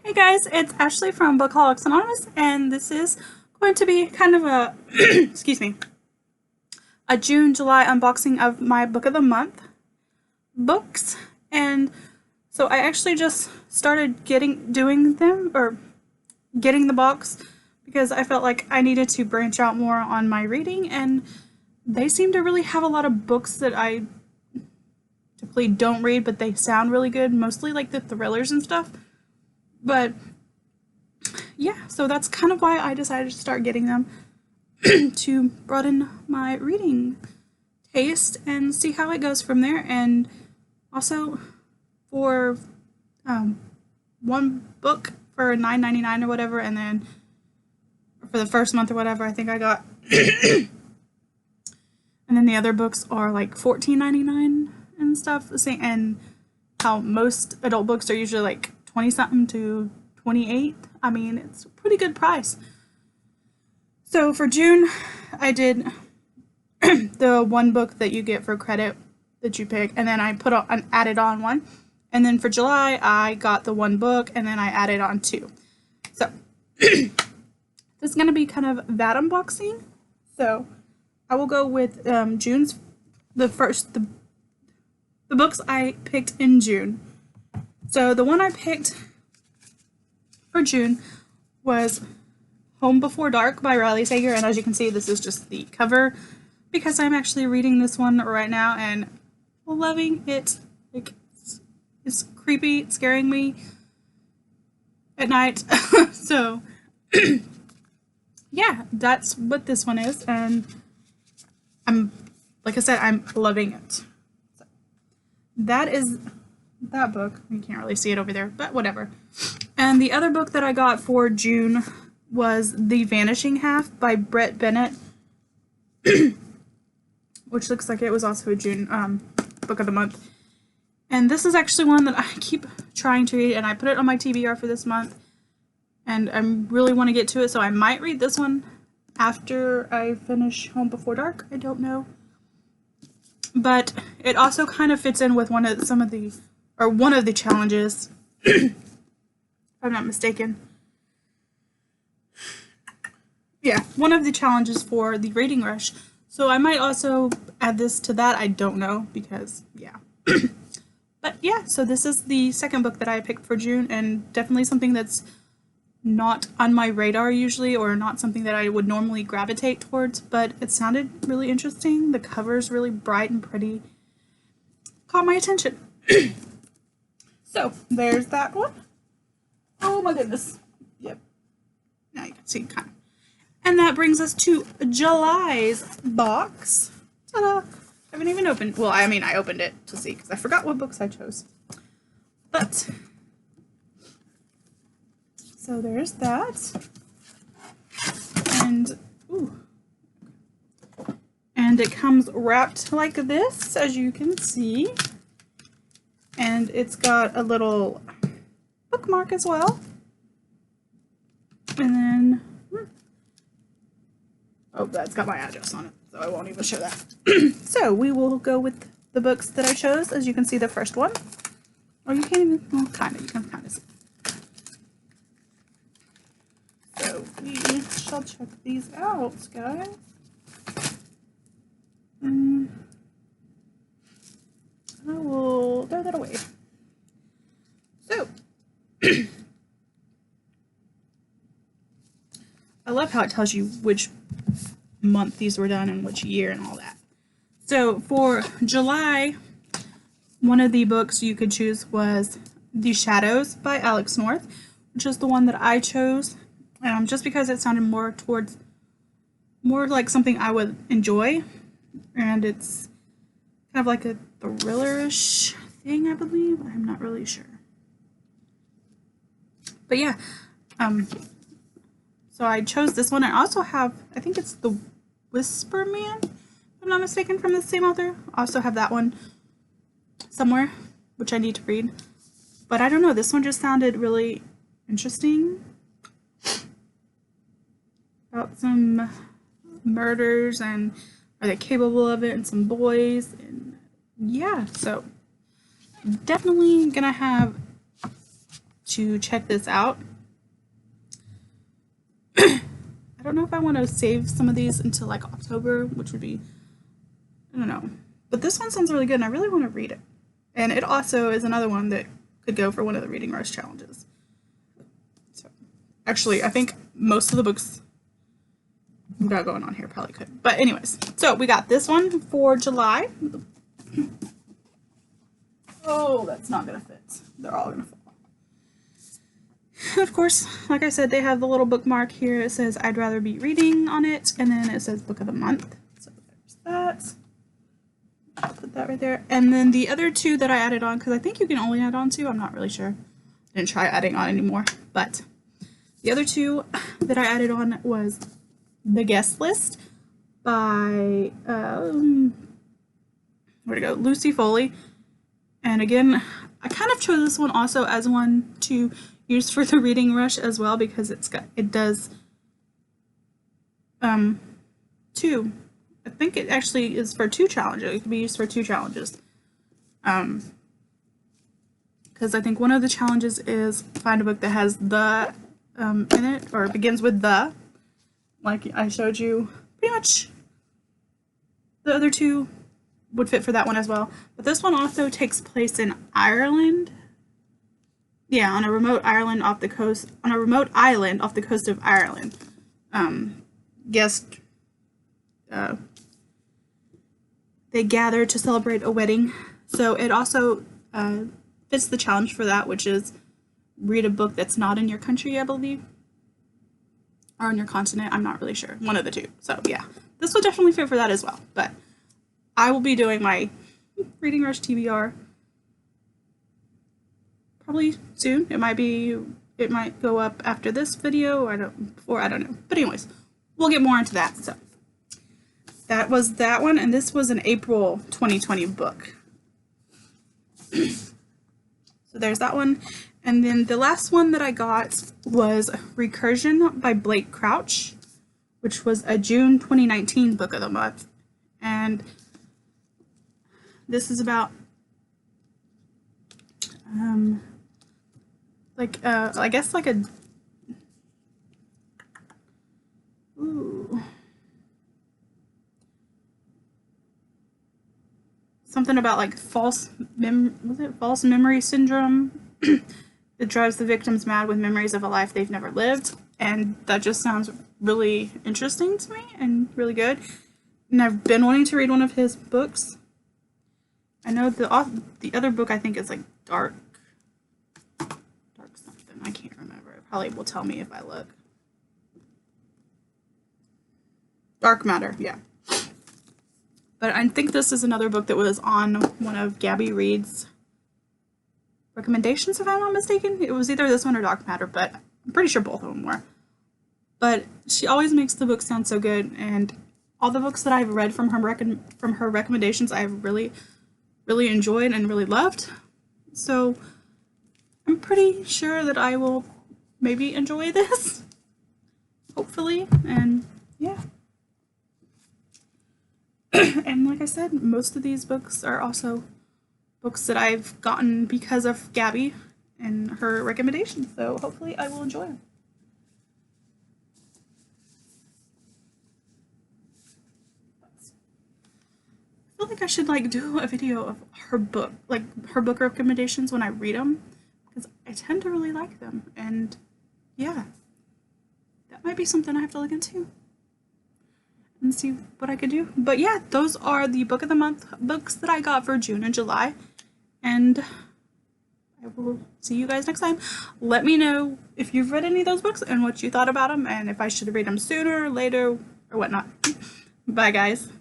Hey guys, it's Ashley from Bookaholics Anonymous, and this is going to be kind of a, excuse me, a June-July unboxing of my book of the month books. And so I actually just started doing them, or getting the box, because I felt like I needed to branch out more on my reading, and they seem to really have a lot of books that I typically don't read, but they sound really good, mostly like the thrillers and stuff. But yeah, so that's kind of why I decided to start getting them to broaden my reading taste and see how it goes from there. And also for one book for $9.99 or whatever, and then for the first month or whatever, I think I got, and then the other books are like $14.99 and stuff. And how most adult books are usually like 20 something to 28. I mean, it's a pretty good price. So for June, I did the one book that you get for credit that you pick, and then I added on one. And then for July, I got the one book, and then I added on two. So this is going to be kind of that unboxing. So I will go with June's, the books I picked in June. So the one I picked for June was Home Before Dark by Riley Sager, and as you can see, this is just the cover because I'm actually reading this one right now and loving it. Like, it's creepy, it's scaring me at night. So yeah, that's what this one is, and like I said, I'm loving it. So that is that book. You can't really see it over there, but whatever. And the other book that I got for June was The Vanishing Half by Brett Bennett, which looks like it was also a June book of the month. And this is actually one that I keep trying to read, and I put it on my TBR for this month, and I really want to get to it, so I might read this one after I finish Home Before Dark. I don't know. But it also kind of fits in with one of the challenges, if I'm not mistaken. Yeah, one of the challenges for the Reading Rush. So I might also add this to that. I don't know, because, yeah. But yeah, so this is the second book that I picked for June, and definitely something that's not on my radar usually, or not something that I would normally gravitate towards, but it sounded really interesting. The cover's really bright and pretty. Caught my attention. So there's that one. Oh my goodness. Yep. Now you can see kind of. And that brings us to July's box. Ta-da! I haven't even opened. Well, I mean, I opened it to see because I forgot what books I chose. But so there's that. And ooh. And it comes wrapped like this, as you can see. And it's got a little bookmark as well. And then, oh, that's got my address on it, so I won't even show that. So we will go with the books that I chose. As you can see, the first one. Or you can't even, well, kind of, you can kind of see. So we shall check these out, guys. I will throw that away. So, I love how it tells you which month these were done and which year and all that. So for July, one of the books you could choose was The Shadows by Alex North, which is the one that I chose, just because it sounded more like something I would enjoy, and it's kind of like a thriller-ish thing, I believe. I'm not really sure. But yeah, so I chose this one. I also have, I think it's The Whisper Man, if I'm not mistaken, from the same author. I also have that one somewhere, which I need to read. But I don't know, this one just sounded really interesting. About some murders, and are they capable of it, and some boys, and yeah, so definitely gonna have to check this out. I don't know if I want to save some of these until like October, which would be, I don't know. But this one sounds really good and I really want to read it. And it also is another one that could go for one of the Reading Rush challenges. So, actually, I think most of the books we've got going on here probably could. But anyways, so we got this one for July. Oh, that's not going to fit. They're all going to fall. Of course, like I said, they have the little bookmark here. It says I'd rather be reading on it, and then it says book of the month. So there's that. Put that right there. And then the other two that I added on, because I think you can only add on two, I'm not really sure. I didn't try adding on anymore. But the other two that I added on was The Guest List by, where'd it go? Lucy Foley. And again, I kind of chose this one also as one to use for the Reading Rush as well, because it does two. I think it actually is for two challenges. It can be used for two challenges. Because I think one of the challenges is find a book that has the in it, or begins with the, like I showed you. Pretty much the other two would fit for that one as well. But this one also takes place in Ireland. Yeah, on a remote island off the coast of Ireland. They gather to celebrate a wedding. So it also fits the challenge for that, which is read a book that's not in your country, I believe. Or on your continent, I'm not really sure. One of the two. So yeah, this will definitely fit for that as well. But I will be doing my Reading Rush TBR probably soon. It might go up after this video, or I don't know. But anyways, we'll get more into that. So that was that one, and this was an April 2020 book. So there's that one. And then the last one that I got was Recursion by Blake Crouch, which was a June 2019 book of the month. And this is about I guess like a something about like false memory syndrome. It drives the victims mad with memories of a life they've never lived, and that just sounds really interesting to me and really good. And I've been wanting to read one of his books. I know the other book I think is like dark something. I can't remember. It probably will tell me if I look. Dark Matter, yeah. But I think this is another book that was on one of Gabby Reed's recommendations, if I'm not mistaken. It was either this one or Dark Matter, but I'm pretty sure both of them were. But she always makes the book sound so good, and all the books that I've read from her recommendations I've really enjoyed and really loved. So I'm pretty sure that I will maybe enjoy this, hopefully, and yeah. And like I said, most of these books are also books that I've gotten because of Gabby and her recommendations, so hopefully I will enjoy them. I feel like I should like do a video of her book recommendations when I read them, because I tend to really like them, and yeah, that might be something I have to look into and see what I could do. But yeah, those are the book of the month books that I got for June and July, and I will see you guys next time. Let me know if you've read any of those books and what you thought about them, and if I should read them sooner, later, or whatnot. Bye guys.